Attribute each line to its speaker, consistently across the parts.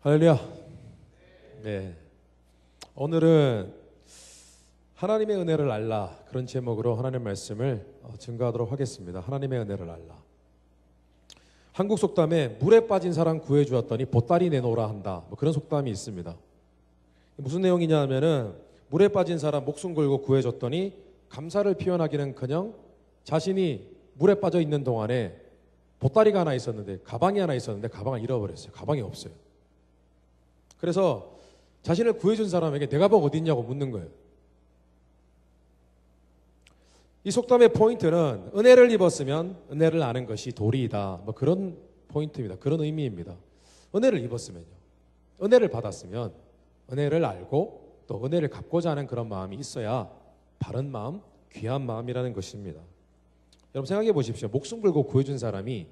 Speaker 1: 할렐루야. 네. 오늘은 하나님의 은혜를 알라, 그런 제목으로 하나님의 말씀을 증거하도록 하겠습니다. 하나님의 은혜를 알라. 한국 속담에 물에 빠진 사람 구해주었더니 보따리 내놓으라 한다, 그런 속담이 있습니다. 무슨 내용이냐 하면은 물에 빠진 사람 목숨 걸고 구해줬더니 감사를 표현하기는커녕 자신이 물에 빠져 있는 동안에 보따리가 하나 있었는데, 가방이 하나 있었는데 가방을 잃어버렸어요. 가방이 없어요. 그래서 자신을 구해준 사람에게 내 가방 어디 있냐고 묻는 거예요. 이 속담의 포인트는 은혜를 입었으면 은혜를 아는 것이 도리이다, 그런 포인트입니다. 그런 의미입니다. 은혜를 입었으면요, 은혜를 받았으면 은혜를 알고 또 은혜를 갚고자 하는 그런 마음이 있어야 바른 마음, 귀한 마음이라는 것입니다. 여러분 생각해 보십시오. 목숨 걸고 구해준 사람이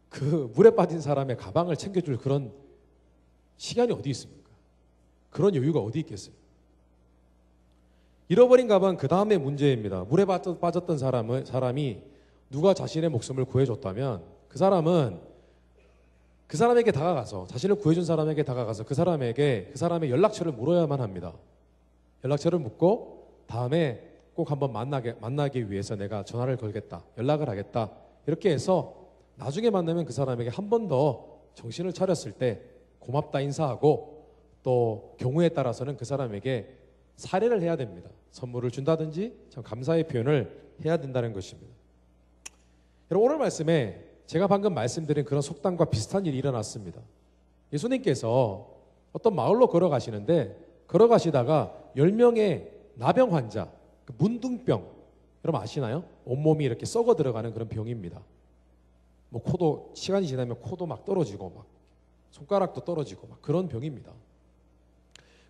Speaker 1: 그 물에 빠진 사람의 가방을 챙겨줄 그런 시간이 어디 있습니까? 그런 여유가 어디 있겠어요? 잃어버린 가방 그 다음에 문제입니다. 물에 빠졌던 사람이 누가 자신의 목숨을 구해줬다면 그 사람은 그 사람에게 다가가서, 자신을 구해준 사람에게 다가가서 그 사람의 연락처를 물어야만 합니다. 연락처를 묻고 다음에 꼭 한번 만나기 위해서 내가 전화를 걸겠다, 연락을 하겠다, 이렇게 해서 나중에 만나면 그 사람에게 한 번 더 정신을 차렸을 때 고맙다 인사하고, 또 경우에 따라서는 그 사람에게 사례를 해야 됩니다. 선물을 준다든지 참 감사의 표현을 해야 된다는 것입니다. 여러분, 오늘 말씀에 제가 방금 말씀드린 그런 속담과 비슷한 일이 일어났습니다. 예수님께서 어떤 마을로 걸어가시는데, 걸어가시다가 10명의 나병 환자, 문둥병, 여러분 아시나요? 온몸이 이렇게 썩어 들어가는 그런 병입니다. 코도, 시간이 지나면 코도 막 떨어지고 손가락도 떨어지고 그런 병입니다.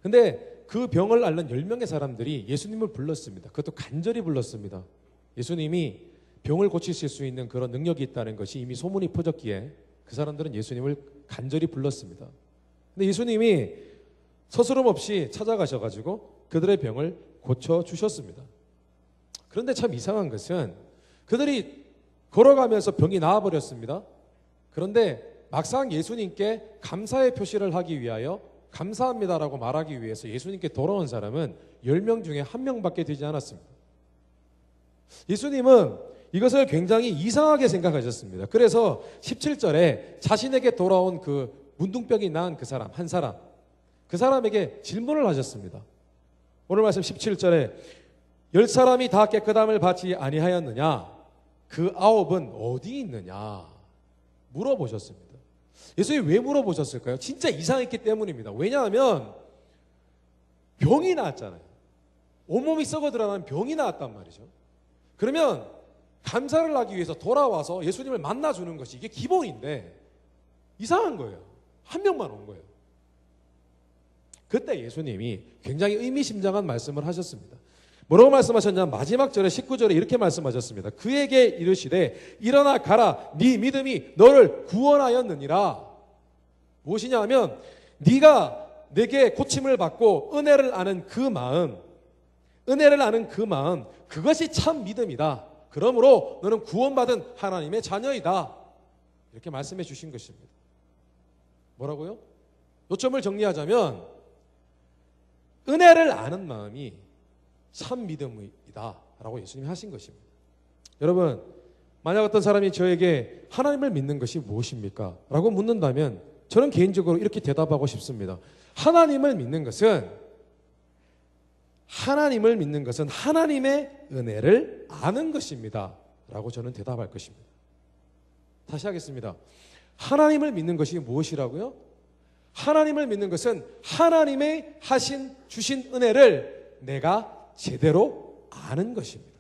Speaker 1: 근데 그 병을 앓는 10명의 사람들이 예수님을 불렀습니다. 그것도 간절히 불렀습니다. 예수님이 병을 고치실 수 있는 그런 능력이 있다는 것이 이미 소문이 퍼졌기에 그 사람들은 예수님을 간절히 불렀습니다. 근데 예수님이 서스럼 없이 찾아가셔가지고 그들의 병을 고쳐주셨습니다. 그런데 참 이상한 것은 그들이 걸어가면서 병이 나아버렸습니다. 그런데 막상 예수님께 감사의 표시를 하기 위하여 감사합니다라고 말하기 위해서 예수님께 돌아온 사람은 10명 중에 1명밖에 되지 않았습니다. 예수님은 이것을 굉장히 이상하게 생각하셨습니다. 그래서 17절에 자신에게 돌아온 그 문둥병이 난 그 사람, 한 사람, 그 사람에게 질문을 하셨습니다. 오늘 말씀 17절에 10사람이 다 깨끗함을 받지 아니하였느냐? 그 9은 어디 있느냐? 물어보셨습니다. 예수님이 왜 물어보셨을까요? 진짜 이상했기 때문입니다. 왜냐하면 병이 나왔잖아요. 온몸이 썩어 들어가는 병이 나왔단 말이죠. 그러면 감사를 하기 위해서 돌아와서 예수님을 만나주는 것이 이게 기본인데 이상한 거예요. 한 명만 온 거예요. 그때 예수님이 굉장히 의미심장한 말씀을 하셨습니다. 뭐라고 말씀하셨냐? 마지막 절에 19절에 이렇게 말씀하셨습니다. 그에게 이르시되 일어나 가라, 네 믿음이 너를 구원하였느니라. 무엇이냐 하면 네가 내게 고침을 받고 은혜를 아는 그 마음, 그것이 참 믿음이다. 그러므로 너는 구원받은 하나님의 자녀이다. 이렇게 말씀해 주신 것입니다. 뭐라고요? 요점을 정리하자면 은혜를 아는 마음이 참 믿음이다 라고 예수님이 하신 것입니다. 여러분, 만약 어떤 사람이 저에게 하나님을 믿는 것이 무엇입니까? 라고 묻는다면 저는 개인적으로 이렇게 대답하고 싶습니다. 하나님을 믿는 것은 하나님의 은혜를 아는 것입니다 라고 저는 대답할 것입니다. 다시 하겠습니다. 하나님을 믿는 것이 무엇이라고요? 하나님을 믿는 것은 하나님의 주신 은혜를 내가 제대로 아는 것입니다.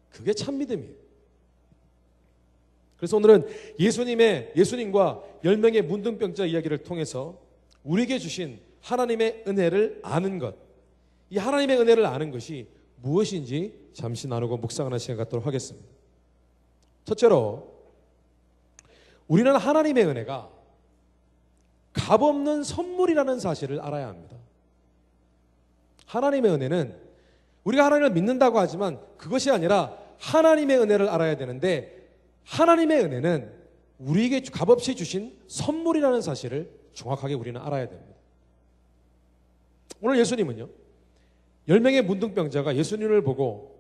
Speaker 1: 그게 참 믿음이에요. 그래서 오늘은 예수님과 10명의 문둥병자 이야기를 통해서 우리에게 주신 하나님의 은혜를 아는 것, 이 하나님의 은혜를 아는 것이 무엇인지 잠시 나누고 묵상하는 시간 갖도록 하겠습니다. 첫째로, 우리는 하나님의 은혜가 값없는 선물이라는 사실을 알아야 합니다. 하나님의 은혜는 우리가 하나님을 믿는다고 하지만 그것이 아니라 하나님의 은혜를 알아야 되는데, 하나님의 은혜는 우리에게 값없이 주신 선물이라는 사실을 정확하게 우리는 알아야 됩니다. 오늘 예수님은요, 10명의 문둥병자가 예수님을 보고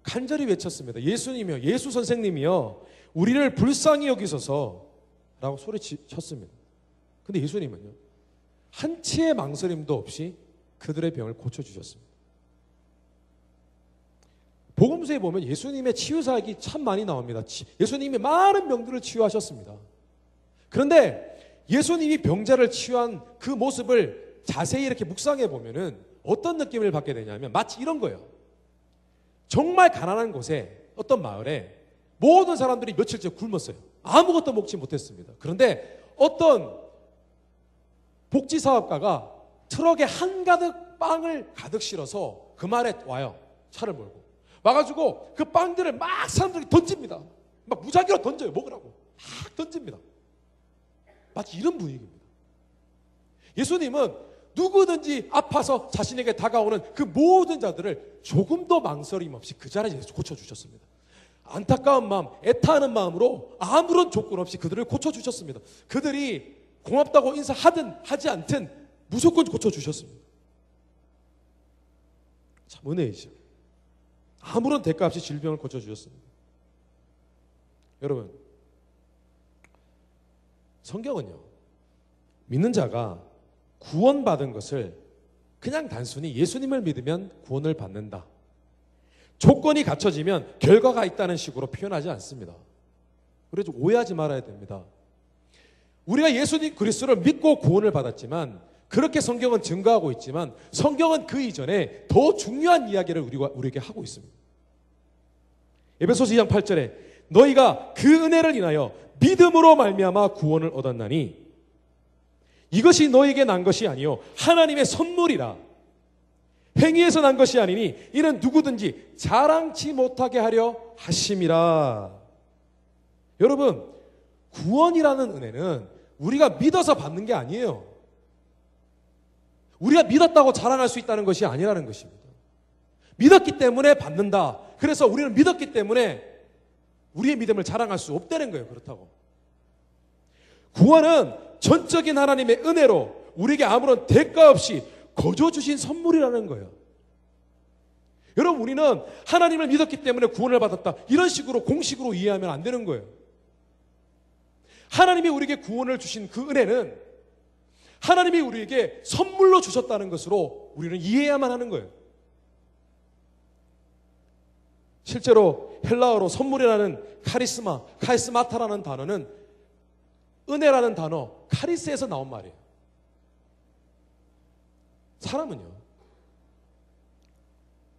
Speaker 1: 간절히 외쳤습니다. 예수님이요, 예수 선생님이요, 우리를 불쌍히 여기소서 라고 소리쳤습니다. 근데 예수님은요, 한치의 망설임도 없이 그들의 병을 고쳐주셨습니다. 복음서에 보면 예수님의 치유사역이 참 많이 나옵니다. 예수님이 많은 병들을 치유하셨습니다. 그런데 예수님이 병자를 치유한 그 모습을 자세히 이렇게 묵상해 보면은 어떤 느낌을 받게 되냐면 마치 이런 거예요. 정말 가난한 곳에 어떤 마을에 모든 사람들이 며칠째 굶었어요. 아무것도 먹지 못했습니다. 그런데 어떤 복지사업가가 트럭에 한가득 빵을 가득 실어서 그 마을에 와요. 차를 몰고 와가지고 그 빵들을 막 사람들이 던집니다. 막 무작위로 던져요. 먹으라고 막 던집니다. 마치 이런 분위기입니다. 예수님은 누구든지 아파서 자신에게 다가오는 그 모든 자들을 조금도 망설임 없이 그 자리에서 고쳐주셨습니다. 안타까운 마음, 애타하는 마음으로 아무런 조건 없이 그들을 고쳐주셨습니다. 그들이 고맙다고 인사하든 하지 않든 무조건 고쳐주셨습니다. 참 은혜이죠. 아무런 대가 없이 질병을 고쳐주셨습니다. 여러분, 성경은요, 믿는 자가 구원받은 것을 그냥 단순히 예수님을 믿으면 구원을 받는다, 조건이 갖춰지면 결과가 있다는 식으로 표현하지 않습니다. 그래서 오해하지 말아야 됩니다. 우리가 예수님 그리스도를 믿고 구원을 받았지만, 그렇게 성경은 증거하고 있지만 성경은 그 이전에 더 중요한 이야기를 우리에게 하고 있습니다. 에베소서 2장 8절에 너희가 그 은혜를 인하여 믿음으로 말미암아 구원을 얻었나니 이것이 너희에게 난 것이 아니요 하나님의 선물이라. 행위에서 난 것이 아니니 이는 누구든지 자랑치 못하게 하려 하심이라. 여러분, 구원이라는 은혜는 우리가 믿어서 받는 게 아니에요. 우리가 믿었다고 자랑할 수 있다는 것이 아니라는 것입니다. 믿었기 때문에 받는다. 그래서 우리는 믿었기 때문에 우리의 믿음을 자랑할 수 없다는 거예요. 그렇다고. 구원은 전적인 하나님의 은혜로 우리에게 아무런 대가 없이 거저 주신 선물이라는 거예요. 여러분, 우리는 하나님을 믿었기 때문에 구원을 받았다, 이런 식으로 공식으로 이해하면 안 되는 거예요. 하나님이 우리에게 구원을 주신 그 은혜는 하나님이 우리에게 선물로 주셨다는 것으로 우리는 이해해야만 하는 거예요. 실제로 헬라어로 선물이라는 카리스마타라는 단어는 은혜라는 단어, 카리스에서 나온 말이에요. 사람은요,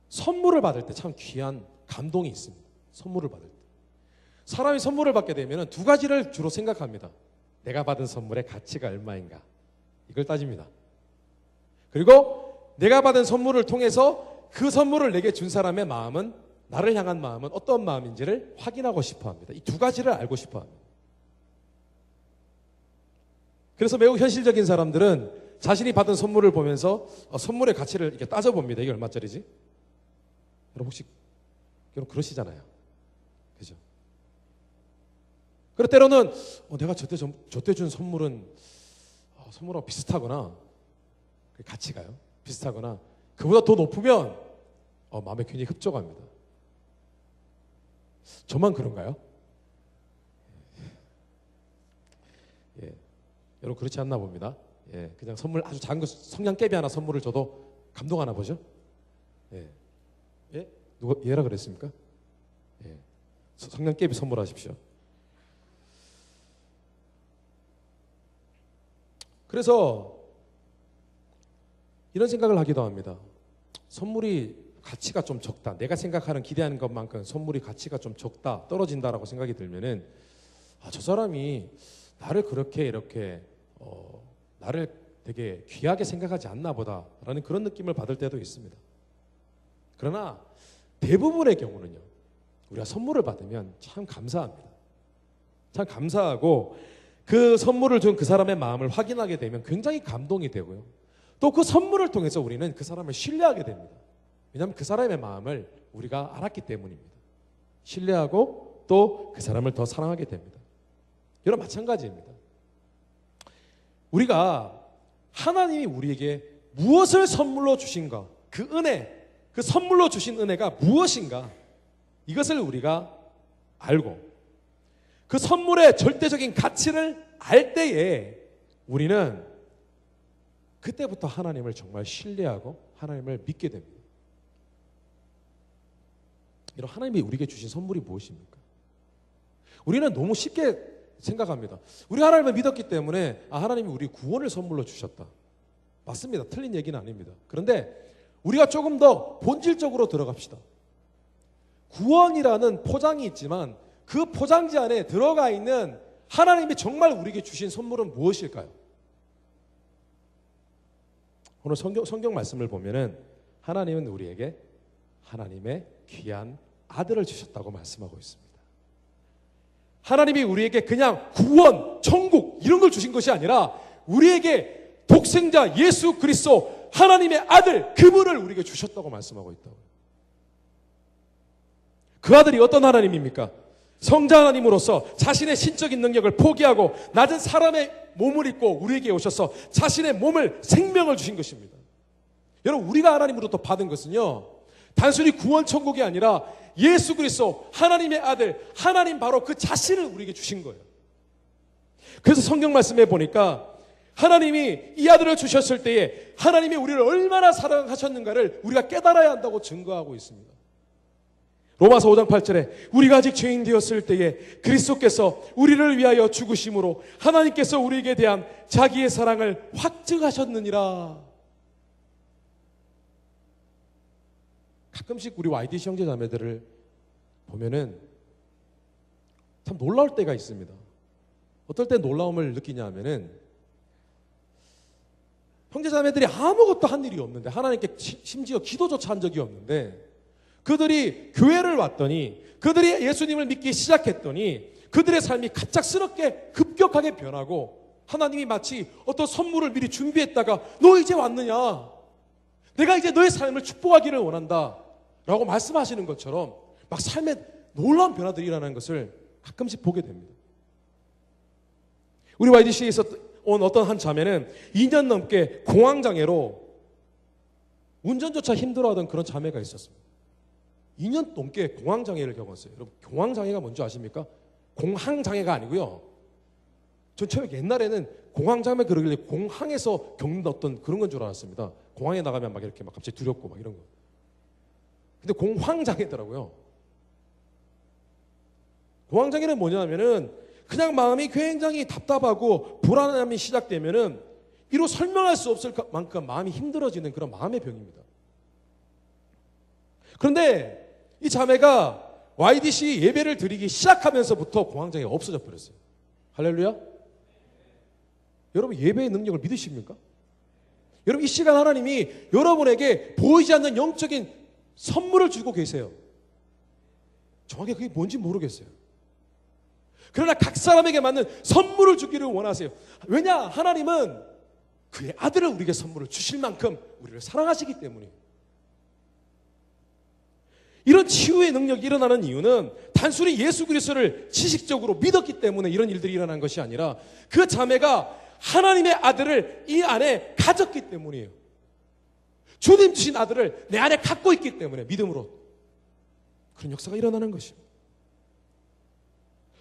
Speaker 1: 선물을 받을 때 참 귀한 감동이 있습니다. 선물을 받을 때. 사람이 선물을 받게 되면 두 가지를 주로 생각합니다. 내가 받은 선물의 가치가 얼마인가, 이걸 따집니다. 그리고 내가 받은 선물을 통해서 그 선물을 내게 준 사람의 마음은, 나를 향한 마음은 어떤 마음인지를 확인하고 싶어 합니다. 이 두 가지를 알고 싶어 합니다. 그래서 매우 현실적인 사람들은 자신이 받은 선물을 보면서 선물의 가치를 이렇게 따져봅니다. 이게 얼마짜리지? 여러분 혹시 그러시잖아요. 그죠? 그리고 때로는 내가 저때 준 선물은 선물하고 비슷하거나, 가치가요 비슷하거나 그보다 더 높으면 마음에 굉장히 흡족합니다. 저만 그런가요? 예, 여러분 그렇지 않나 봅니다. 예, 그냥 선물 아주 작은 거, 성냥개비 하나 선물을 줘도 감동하나 보죠? 예, 예? 누가 얘라 그랬습니까? 예, 성냥개비 선물하십시오. 그래서 이런 생각을 하기도 합니다. 선물이 가치가 좀 적다, 내가 생각하는 기대하는 것만큼 선물이 가치가 좀 적다, 떨어진다라고 생각이 들면은 저 사람이 나를 그렇게 이렇게 나를 되게 귀하게 생각하지 않나 보다라는 그런 느낌을 받을 때도 있습니다. 그러나 대부분의 경우는요, 우리가 선물을 받으면 참 감사합니다. 참 감사하고 그 선물을 준 그 사람의 마음을 확인하게 되면 굉장히 감동이 되고요. 또 그 선물을 통해서 우리는 그 사람을 신뢰하게 됩니다. 왜냐하면 그 사람의 마음을 우리가 알았기 때문입니다. 신뢰하고 또 그 사람을 더 사랑하게 됩니다. 여러분 마찬가지입니다. 우리가 하나님이 우리에게 무엇을 선물로 주신가, 그 은혜, 그 선물로 주신 은혜가 무엇인가, 이것을 우리가 알고 그 선물의 절대적인 가치를 알 때에 우리는 그때부터 하나님을 정말 신뢰하고 하나님을 믿게 됩니다. 이런 하나님이 우리에게 주신 선물이 무엇입니까? 우리는 너무 쉽게 생각합니다. 우리 하나님을 믿었기 때문에 하나님이 우리 구원을 선물로 주셨다. 맞습니다. 틀린 얘기는 아닙니다. 그런데 우리가 조금 더 본질적으로 들어갑시다. 구원이라는 포장이 있지만 그 포장지 안에 들어가 있는 하나님이 정말 우리에게 주신 선물은 무엇일까요? 오늘 성경 말씀을 보면은 하나님은 우리에게 하나님의 귀한 아들을 주셨다고 말씀하고 있습니다. 하나님이 우리에게 그냥 구원, 천국 이런 걸 주신 것이 아니라 우리에게 독생자 예수 그리스도 하나님의 아들, 그분을 우리에게 주셨다고 말씀하고 있다고요. 그 아들이 어떤 하나님입니까? 성자 하나님으로서 자신의 신적인 능력을 포기하고 낮은 사람의 몸을 입고 우리에게 오셔서 자신의 몸을, 생명을 주신 것입니다. 여러분, 우리가 하나님으로부터 받은 것은요, 단순히 구원 천국이 아니라 예수 그리스도 하나님의 아들, 하나님 바로 그 자신을 우리에게 주신 거예요. 그래서 성경 말씀에 보니까 하나님이 이 아들을 주셨을 때에 하나님이 우리를 얼마나 사랑하셨는가를 우리가 깨달아야 한다고 증거하고 있습니다. 로마서 5장 8절에 우리가 아직 죄인 되었을 때에 그리스도께서 우리를 위하여 죽으심으로 하나님께서 우리에게 대한 자기의 사랑을 확증하셨느니라. 가끔씩 우리 YDC 형제 자매들을 보면은 참 놀라울 때가 있습니다. 어떨 때 놀라움을 느끼냐 하면은 형제 자매들이 아무것도 한 일이 없는데, 하나님께 심지어 기도조차 한 적이 없는데, 그들이 교회를 왔더니, 그들이 예수님을 믿기 시작했더니 그들의 삶이 갑작스럽게 급격하게 변하고, 하나님이 마치 어떤 선물을 미리 준비했다가 너 이제 왔느냐, 내가 이제 너의 삶을 축복하기를 원한다 라고 말씀하시는 것처럼 막 삶에 놀라운 변화들이 일어나는 것을 가끔씩 보게 됩니다. 우리 YDC에서 온 어떤 한 자매는 2년 넘게 공황장애로 운전조차 힘들어하던 그런 자매가 있었습니다. 2년 넘게 공황장애를 겪었어요. 여러분, 공황장애가 뭔지 아십니까? 공황장애가 아니고요, 전 처음에 옛날에는 공황장애 그러길래 공항에서 겪는 어떤 그런 건 줄 알았습니다. 공항에 나가면 막 이렇게 막 갑자기 두렵고 막 이런 거. 근데 공황장애더라고요. 공황장애는 뭐냐면은 그냥 마음이 굉장히 답답하고 불안함이 시작되면은 이루 설명할 수 없을 만큼 마음이 힘들어지는 그런 마음의 병입니다. 그런데 이 자매가 YDC 예배를 드리기 시작하면서부터 공황장애가 없어져 버렸어요. 할렐루야. 여러분, 예배의 능력을 믿으십니까? 여러분, 이 시간 하나님이 여러분에게 보이지 않는 영적인 선물을 주고 계세요. 정확히 그게 뭔지 모르겠어요. 그러나 각 사람에게 맞는 선물을 주기를 원하세요. 왜냐? 하나님은 그의 아들을 우리에게 선물을 주실 만큼 우리를 사랑하시기 때문이에요. 이런 치유의 능력이 일어나는 이유는 단순히 예수 그리스도를 지식적으로 믿었기 때문에 이런 일들이 일어난 것이 아니라 그 자매가 하나님의 아들을 이 안에 가졌기 때문이에요. 주님 주신 아들을 내 안에 갖고 있기 때문에 믿음으로 그런 역사가 일어나는 것입니다.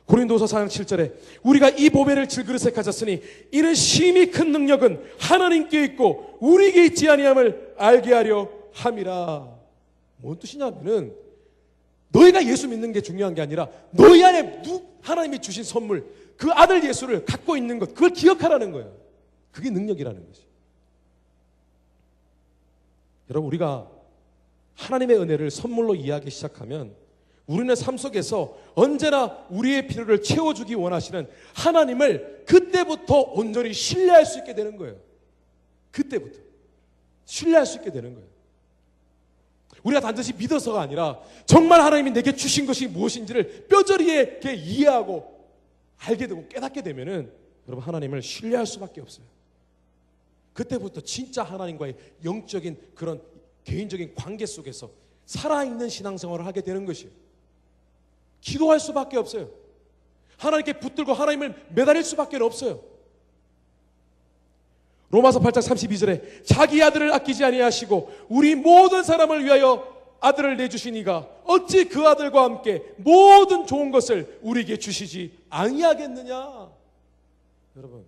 Speaker 1: 고린도서 4장 7절에 우리가 이 보배를 질그릇에 가졌으니 이는 심히 큰 능력은 하나님께 있고 우리에게 있지 아니함을 알게 하려 함이라. 뭔 뜻이냐면은 너희가 예수 믿는 게 중요한 게 아니라 너희 안에 하나님이 주신 선물, 그 아들 예수를 갖고 있는 것, 그걸 기억하라는 거예요. 그게 능력이라는 것이. 여러분, 우리가 하나님의 은혜를 선물로 이해하기 시작하면 우리는 삶 속에서 언제나 우리의 필요를 채워주기 원하시는 하나님을 그때부터 온전히 신뢰할 수 있게 되는 거예요. 그때부터 신뢰할 수 있게 되는 거예요. 우리가 단지 믿어서가 아니라 정말 하나님이 내게 주신 것이 무엇인지를 뼈저리게 이해하고 알게 되고 깨닫게 되면은 여러분, 하나님을 신뢰할 수밖에 없어요. 그때부터 진짜 하나님과의 영적인 그런 개인적인 관계 속에서 살아있는 신앙생활을 하게 되는 것이에요. 기도할 수밖에 없어요. 하나님께 붙들고 하나님을 매달릴 수밖에 없어요. 로마서 8장 32절에 자기 아들을 아끼지 아니하시고 우리 모든 사람을 위하여 아들을 내주시니가 어찌 그 아들과 함께 모든 좋은 것을 우리에게 주시지 아니하겠느냐. 여러분,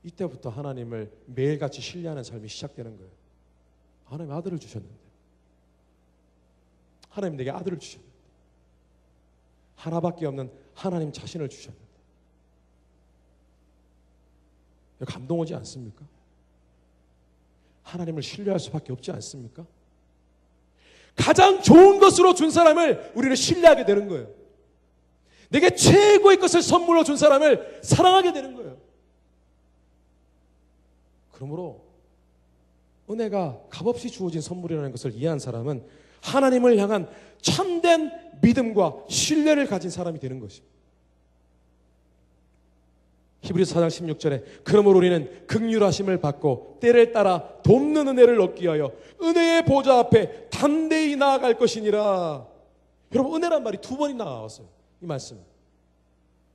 Speaker 1: 이때부터 하나님을 매일같이 신뢰하는 삶이 시작되는 거예요. 하나님 아들을 주셨는데, 하나님 내게 아들을 주셨는데, 하나밖에 없는 하나님 자신을 주셨는데, 감동 오지 않습니까? 하나님을 신뢰할 수밖에 없지 않습니까? 가장 좋은 것으로 준 사람을 우리는 신뢰하게 되는 거예요. 내게 최고의 것을 선물로 준 사람을 사랑하게 되는 거예요. 그러므로 은혜가 값없이 주어진 선물이라는 것을 이해한 사람은 하나님을 향한 참된 믿음과 신뢰를 가진 사람이 되는 것입니다. 히브리서 4장 16절에 그러므로 우리는 긍휼하심을 받고 때를 따라 돕는 은혜를 얻기 위하여 은혜의 보좌 앞에 담대히 나아갈 것이니라. 여러분, 은혜란 말이 2번이나 나왔어요. 이 말씀.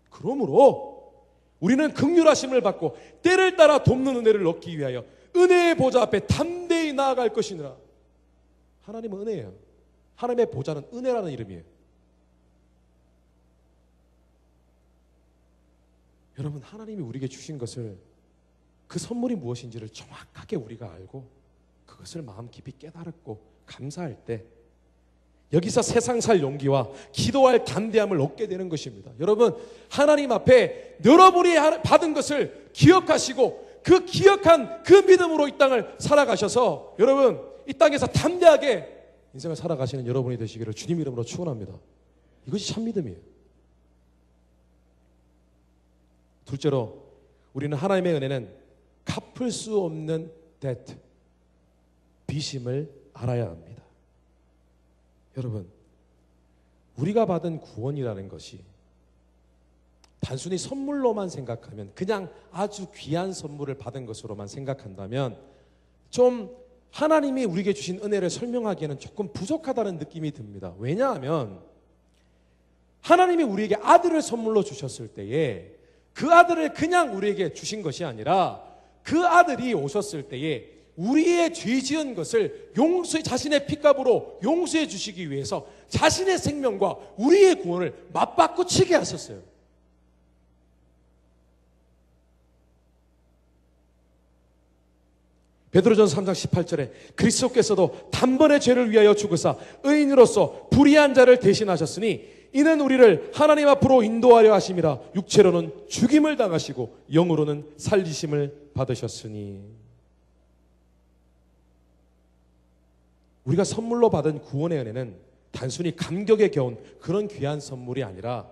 Speaker 1: 그러므로 우리는 긍휼하심을 받고 때를 따라 돕는 은혜를 얻기 위하여 은혜의 보좌 앞에 담대히 나아갈 것이니라. 하나님은 은혜예요. 하나님의 보좌는 은혜라는 이름이에요. 여러분, 하나님이 우리에게 주신 것을, 그 선물이 무엇인지를 정확하게 우리가 알고 그것을 마음 깊이 깨달았고 감사할 때 여기서 세상 살 용기와 기도할 담대함을 얻게 되는 것입니다. 여러분, 하나님 앞에 여러분이 받은 것을 기억하시고 그 기억한 그 믿음으로 이 땅을 살아가셔서 여러분, 이 땅에서 담대하게 인생을 살아가시는 여러분이 되시기를 주님 이름으로 축원합니다. 이것이 참 믿음이에요. 둘째로, 우리는 하나님의 은혜는 갚을 수 없는 debt, 빚임을 알아야 합니다. 여러분, 우리가 받은 구원이라는 것이 단순히 선물로만 생각하면, 그냥 아주 귀한 선물을 받은 것으로만 생각한다면 좀 하나님이 우리에게 주신 은혜를 설명하기에는 조금 부족하다는 느낌이 듭니다. 왜냐하면 하나님이 우리에게 아들을 선물로 주셨을 때에 그 아들을 그냥 우리에게 주신 것이 아니라 그 아들이 오셨을 때에 우리의 죄 지은 것을 자신의 피값으로 용서해 주시기 위해서 자신의 생명과 우리의 구원을 맞바꾸치게 하셨어요. 베드로전서 3장 18절에 그리스도께서도 단번에 죄를 위하여 죽으사 의인으로서 불의한 자를 대신하셨으니 이는 우리를 하나님 앞으로 인도하려 하심이라. 육체로는 죽임을 당하시고 영으로는 살리심을 받으셨으니. 우리가 선물로 받은 구원의 은혜는 단순히 감격에 겨운 그런 귀한 선물이 아니라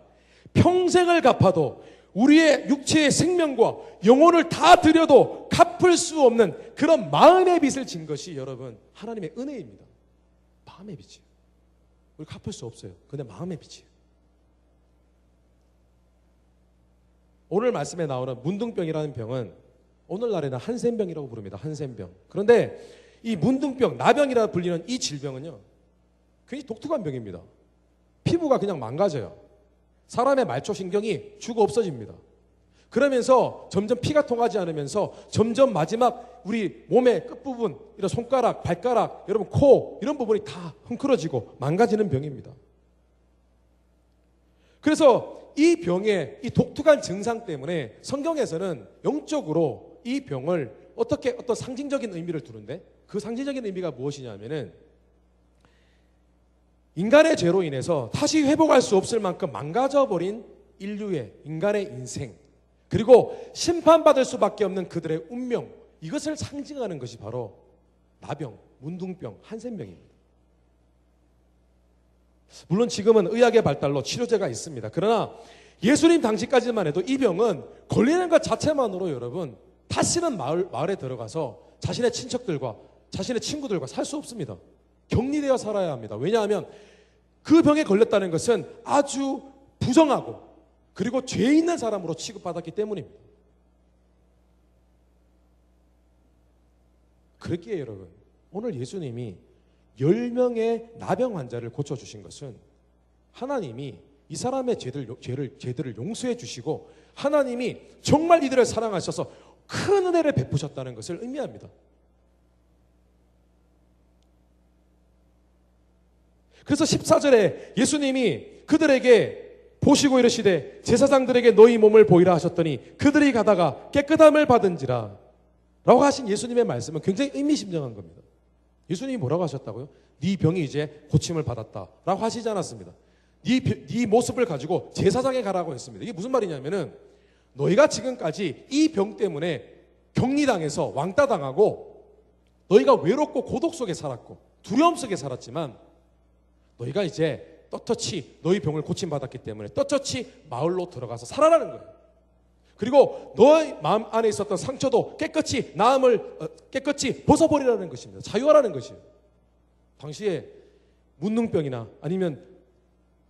Speaker 1: 평생을 갚아도 우리의 육체의 생명과 영혼을 다 드려도 갚을 수 없는 그런 마음의 빚을 진 것이 여러분 하나님의 은혜입니다. 마음의 빚이에요. 우리 갚을 수 없어요. 근데 마음의 빚이에요. 오늘 말씀에 나오는 문둥병이라는 병은 오늘날에는 한센병이라고 부릅니다. 한센병. 그런데 이 문둥병, 나병이라 불리는 이 질병은요, 굉장히 독특한 병입니다. 피부가 그냥 망가져요. 사람의 말초신경이 죽어 없어집니다. 그러면서 점점 피가 통하지 않으면서 점점 마지막 우리 몸의 끝부분, 이런 손가락, 발가락, 여러분 코 이런 부분이 다 헝클어지고 망가지는 병입니다. 그래서 이 병의 이 독특한 증상 때문에 성경에서는 영적으로 이 병을 어떤 상징적인 의미를 두는데, 그 상징적인 의미가 무엇이냐면은 인간의 죄로 인해서 다시 회복할 수 없을 만큼 망가져버린 인간의 인생, 그리고 심판받을 수밖에 없는 그들의 운명, 이것을 상징하는 것이 바로 나병, 문둥병, 한센병입니다. 물론 지금은 의학의 발달로 치료제가 있습니다. 그러나 예수님 당시까지만 해도 이 병은 걸리는 것 자체만으로 여러분 다시는 마을에 들어가서 자신의 친척들과 자신의 친구들과 살 수 없습니다. 격리되어 살아야 합니다. 왜냐하면 그 병에 걸렸다는 것은 아주 부정하고 그리고 죄 있는 사람으로 취급받았기 때문입니다. 그렇기에 여러분, 오늘 예수님이 10명의 나병 환자를 고쳐주신 것은 하나님이 이 사람의 죄들을 용서해 주시고 하나님이 정말 이들을 사랑하셔서 큰 은혜를 베푸셨다는 것을 의미합니다. 그래서 14절에 예수님이 그들에게 보시고 이르시되 제사장들에게 너희 몸을 보이라 하셨더니 그들이 가다가 깨끗함을 받은지라 라고 하신 예수님의 말씀은 굉장히 의미심장한 겁니다. 예수님이 뭐라고 하셨다고요? 네 병이 이제 고침을 받았다 라고 하시지 않았습니다. 네 모습을 가지고 제사장에 가라고 했습니다. 이게 무슨 말이냐면은 너희가 지금까지 이 병 때문에 격리당해서 왕따당하고 너희가 외롭고 고독 속에 살았고 두려움 속에 살았지만 너희가 이제 떳떳이 너희 병을 고침받았기 때문에 떳떳이 마을로 들어가서 살아라는 거예요. 그리고 너희 마음 안에 있었던 상처도 깨끗이 깨끗이 벗어버리라는 것입니다. 자유하라는 것이에요. 당시에 문둥병이나 아니면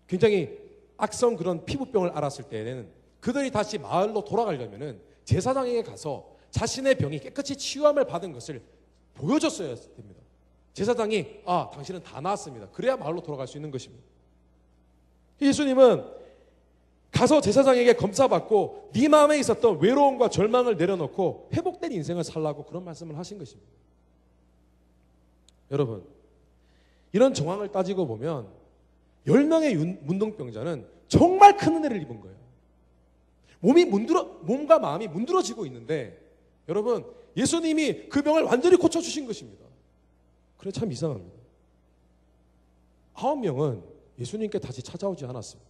Speaker 1: 굉장히 악성 그런 피부병을 앓았을 때에는 그들이 다시 마을로 돌아가려면은 제사장에게 가서 자신의 병이 깨끗이 치유함을 받은 것을 보여줬어야 됩니다. 제사장이 당신은 다 나았습니다. 그래야 마을로 돌아갈 수 있는 것입니다. 예수님은 가서 제사장에게 검사받고 네 마음에 있었던 외로움과 절망을 내려놓고 회복된 인생을 살라고 그런 말씀을 하신 것입니다. 여러분, 이런 정황을 따지고 보면 10명의 문둥병자는 정말 큰 은혜를 입은 거예요. 몸과 마음이 문드러지고 있는데 여러분, 예수님이 그 병을 완전히 고쳐주신 것입니다. 그래 참 이상합니다. 9명은 예수님께 다시 찾아오지 않았습니다.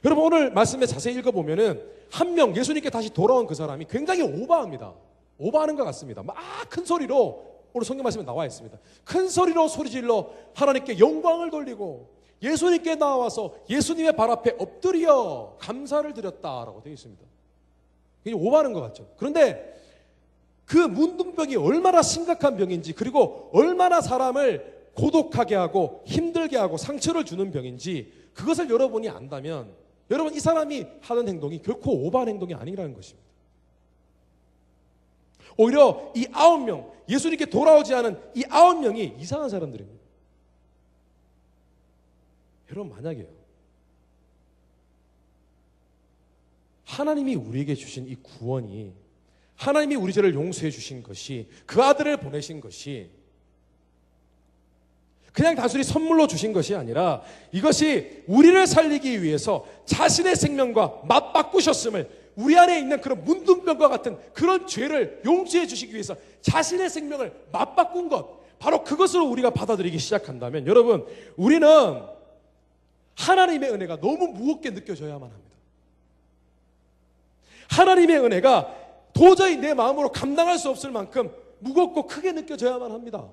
Speaker 1: 여러분, 오늘 말씀에 자세히 읽어보면은 한 명 예수님께 다시 돌아온 그 사람이 굉장히 오버합니다. 오버하는 것 같습니다. 막 큰 소리로, 오늘 성경 말씀에 나와 있습니다. 큰 소리로 소리질러 하나님께 영광을 돌리고 예수님께 나와서 예수님의 발 앞에 엎드려 감사를 드렸다라고 되어 있습니다. 굉장히 오버하는 것 같죠. 그런데 그 문둥병이 얼마나 심각한 병인지, 그리고 얼마나 사람을 고독하게 하고 힘들게 하고 상처를 주는 병인지 그것을 여러분이 안다면 여러분, 이 사람이 하는 행동이 결코 오버한 행동이 아니라는 것입니다. 오히려 이 9명, 예수님께 돌아오지 않은 이 9명이 이상한 사람들입니다. 여러분, 만약에요, 하나님이 우리에게 주신 이 구원이, 하나님이 우리 죄를 용서해 주신 것이, 그 아들을 보내신 것이 그냥 단순히 선물로 주신 것이 아니라 이것이 우리를 살리기 위해서 자신의 생명과 맞바꾸셨음을, 우리 안에 있는 그런 문둥병과 같은 그런 죄를 용서해 주시기 위해서 자신의 생명을 맞바꾼 것, 바로 그것으로 우리가 받아들이기 시작한다면 여러분, 우리는 하나님의 은혜가 너무 무겁게 느껴져야만 합니다. 하나님의 은혜가 도저히 내 마음으로 감당할 수 없을 만큼 무겁고 크게 느껴져야만 합니다.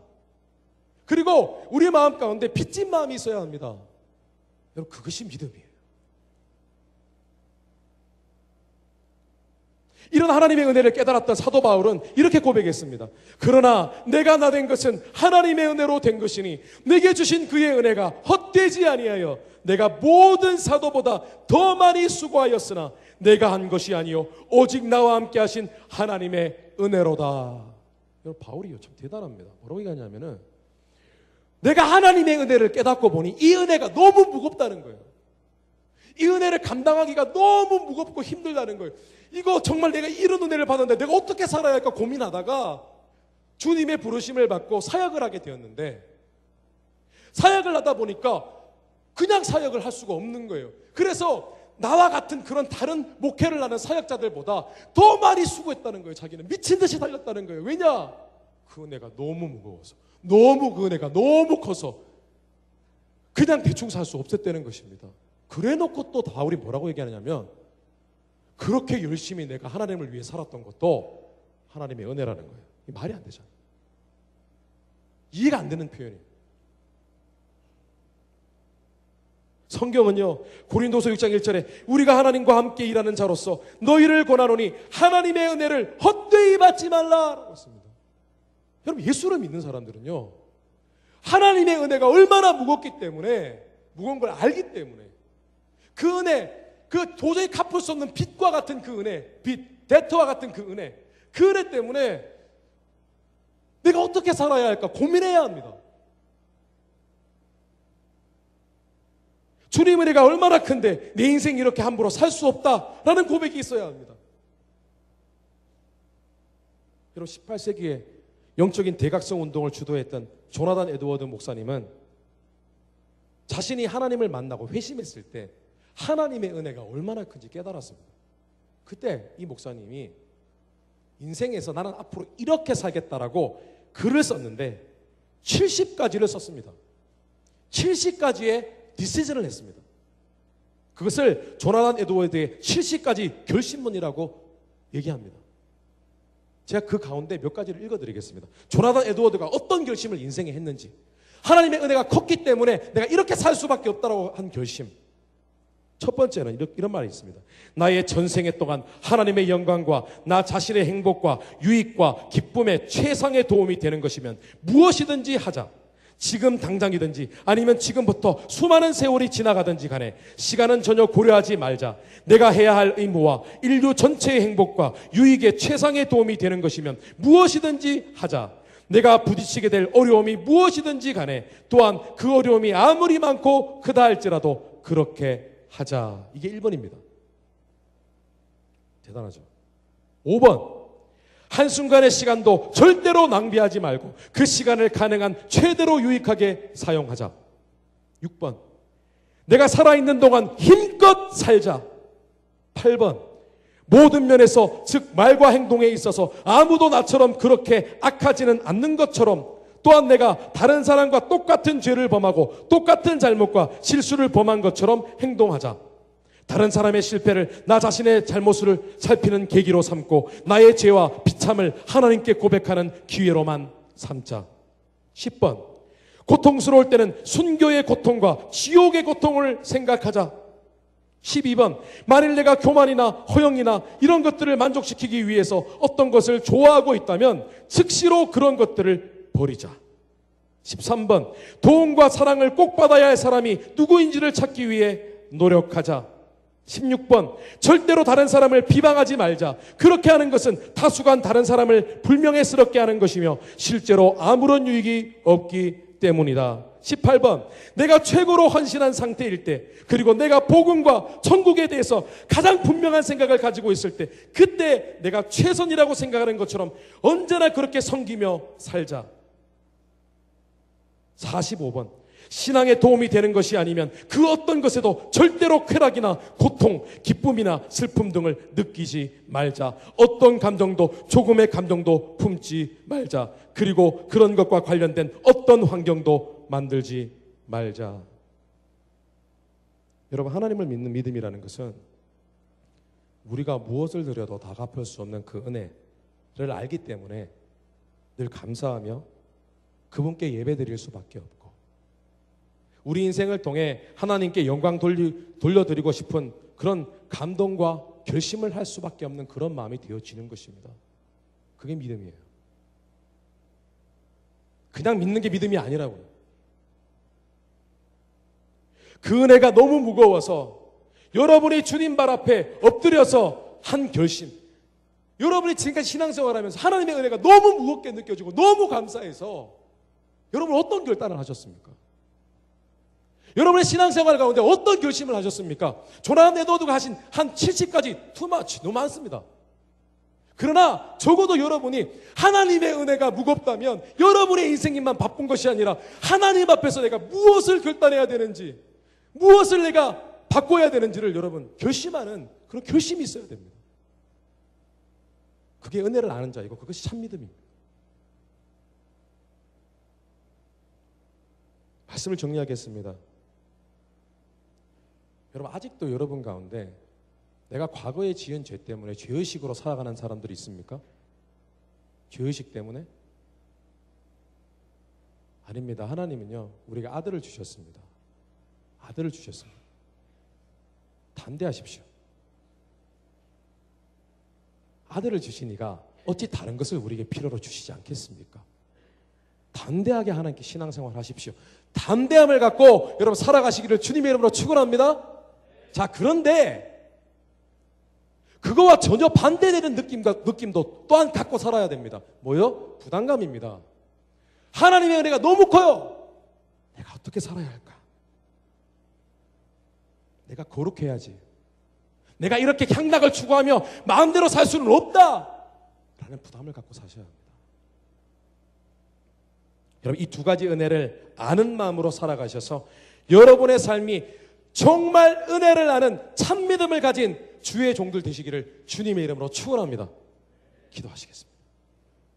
Speaker 1: 그리고 우리 마음 가운데 빚진 마음이 있어야 합니다. 여러분, 그것이 믿음이에요. 이런 하나님의 은혜를 깨달았던 사도 바울은 이렇게 고백했습니다. 그러나 내가 나 된 것은 하나님의 은혜로 된 것이니 내게 주신 그의 은혜가 헛되지 아니하여 내가 모든 사도보다 더 많이 수고하였으나 내가 한 것이 아니요 오직 나와 함께 하신 하나님의 은혜로다. 여러분, 바울이요 참 대단합니다. 뭐라고 얘기하냐면은 내가 하나님의 은혜를 깨닫고 보니 이 은혜가 너무 무겁다는 거예요. 이 은혜를 감당하기가 너무 무겁고 힘들다는 거예요. 이거 정말 내가 이런 은혜를 받았는데 내가 어떻게 살아야 할까 고민하다가 주님의 부르심을 받고 사역을 하게 되었는데, 사역을 하다 보니까 그냥 사역을 할 수가 없는 거예요. 그래서 나와 같은 그런 다른 목회를 하는 사역자들보다 더 많이 수고했다는 거예요. 자기는 미친 듯이 달렸다는 거예요. 왜냐? 그 은혜가 너무 무거워서, 너무 그 은혜가 너무 커서 그냥 대충 살 수 없었다는 것입니다. 그래 놓고 또 바울이 뭐라고 얘기하냐면, 그렇게 열심히 내가 하나님을 위해 살았던 것도 하나님의 은혜라는 거예요. 이 말이 안 되잖아요. 이해가 안 되는 표현이에요. 성경은요, 고린도서 6장 1절에 우리가 하나님과 함께 일하는 자로서 너희를 권하노니 하나님의 은혜를 헛되이 받지 말라라고 했습니다. 여러분, 예수를 믿는 사람들은요, 하나님의 은혜가 얼마나 무겁기 때문에, 무거운 걸 알기 때문에, 그 은혜, 그 도저히 갚을 수 없는 빚과 같은 그 은혜, 빚, 데트와 같은 그 은혜 때문에 내가 어떻게 살아야 할까 고민해야 합니다. 주님 은혜가 얼마나 큰데 내 인생이 이렇게 함부로 살 수 없다라는 고백이 있어야 합니다. 여러분 18세기에 영적인 대각성 운동을 주도했던 조나단 에드워드 목사님은 자신이 하나님을 만나고 회심했을 때 하나님의 은혜가 얼마나 큰지 깨달았습니다. 그때 이 목사님이 인생에서 나는 앞으로 이렇게 살겠다라고 글을 썼는데 70가지를 썼습니다. 70가지의 디시전을 했습니다. 그것을 조나단 에드워드의 70가지 결심문이라고 얘기합니다. 제가 그 가운데 몇 가지를 읽어드리겠습니다. 조나단 에드워드가 어떤 결심을 인생에 했는지, 하나님의 은혜가 컸기 때문에 내가 이렇게 살 수밖에 없다라고 한 결심. 첫 번째는 이런 말이 있습니다. 나의 전생에 동안 하나님의 영광과 나 자신의 행복과 유익과 기쁨에 최상의 도움이 되는 것이면 무엇이든지 하자. 지금 당장이든지 아니면 지금부터 수많은 세월이 지나가든지 간에 시간은 전혀 고려하지 말자. 내가 해야 할 의무와 인류 전체의 행복과 유익에 최상의 도움이 되는 것이면 무엇이든지 하자. 내가 부딪히게 될 어려움이 무엇이든지 간에 또한 그 어려움이 아무리 많고 크다 할지라도 그렇게 하자. 이게 1번입니다. 대단하죠. 5번. 한순간의 시간도 절대로 낭비하지 말고 그 시간을 가능한 최대로 유익하게 사용하자. 6번. 내가 살아있는 동안 힘껏 살자. 8번. 모든 면에서 즉 말과 행동에 있어서 아무도 나처럼 그렇게 악하지는 않는 것처럼 또한 내가 다른 사람과 똑같은 죄를 범하고 똑같은 잘못과 실수를 범한 것처럼 행동하자. 다른 사람의 실패를 나 자신의 잘못을 살피는 계기로 삼고 나의 죄와 비참을 하나님께 고백하는 기회로만 삼자. 10번. 고통스러울 때는 순교의 고통과 지옥의 고통을 생각하자. 12번. 만일 내가 교만이나 허영이나 이런 것들을 만족시키기 위해서 어떤 것을 좋아하고 있다면 즉시로 그런 것들을 버리자. 13번. 도움과 사랑을 꼭 받아야 할 사람이 누구인지를 찾기 위해 노력하자. 16번. 절대로 다른 사람을 비방하지 말자. 그렇게 하는 것은 다수간 다른 사람을 불명예스럽게 하는 것이며 실제로 아무런 유익이 없기 때문이다. 18번. 내가 최고로 헌신한 상태일 때 그리고 내가 복음과 천국에 대해서 가장 분명한 생각을 가지고 있을 때 그때 내가 최선이라고 생각하는 것처럼 언제나 그렇게 섬기며 살자. 45번. 신앙에 도움이 되는 것이 아니면 그 어떤 것에도 절대로 쾌락이나 고통, 기쁨이나 슬픔 등을 느끼지 말자. 어떤 감정도 조금의 감정도 품지 말자. 그리고 그런 것과 관련된 어떤 환경도 만들지 말자. 여러분, 하나님을 믿는 믿음이라는 것은 우리가 무엇을 드려도 다 갚을 수 없는 그 은혜를 알기 때문에 늘 감사하며 그분께 예배드릴 수밖에 없고 우리 인생을 통해 하나님께 영광 돌려드리고 싶은 그런 감동과 결심을 할 수밖에 없는 그런 마음이 되어지는 것입니다. 그게 믿음이에요. 그냥 믿는 게 믿음이 아니라고요. 그 은혜가 너무 무거워서 여러분이 주님 발 앞에 엎드려서 한 결심, 여러분이 지금까지 신앙생활하면서 하나님의 은혜가 너무 무겁게 느껴지고 너무 감사해서 여러분 어떤 결단을 하셨습니까? 여러분의 신앙생활 가운데 어떤 결심을 하셨습니까? 조나단 에드워드가 하신 한 70가지 투마치 너무 많습니다. 그러나 적어도 여러분이 하나님의 은혜가 무겁다면 여러분의 인생만 바쁜 것이 아니라 하나님 앞에서 내가 무엇을 결단해야 되는지 무엇을 내가 바꿔야 되는지를 여러분 결심하는 그런 결심이 있어야 됩니다. 그게 은혜를 아는 자이고 그것이 참 믿음입니다. 말씀을 정리하겠습니다. 여러분 아직도 여러분 가운데 내가 과거에 지은 죄 때문에 죄의식으로 살아가는 사람들이 있습니까? 죄의식 때문에? 아닙니다. 하나님은요 우리가 아들을 주셨습니다. 아들을 주셨습니다. 담대하십시오. 아들을 주시니까 어찌 다른 것을 우리에게 필요로 주시지 않겠습니까? 담대하게 하나님께 신앙생활 하십시오. 담대함을 갖고 여러분 살아가시기를 주님의 이름으로 축원합니다. 자, 그런데 그거와 전혀 반대되는 느낌도 또한 갖고 살아야 됩니다. 뭐요? 부담감입니다. 하나님의 은혜가 너무 커요. 내가 어떻게 살아야 할까? 내가 거룩해야지. 내가 이렇게 향락을 추구하며 마음대로 살 수는 없다. 라는 많은 부담을 갖고 사셔야 합니다. 여러분, 이 두 가지 은혜를 아는 마음으로 살아가셔서 여러분의 삶이 정말 은혜를 아는 참 믿음을 가진 주의 종들 되시기를 주님의 이름으로 축원합니다. 기도하시겠습니다.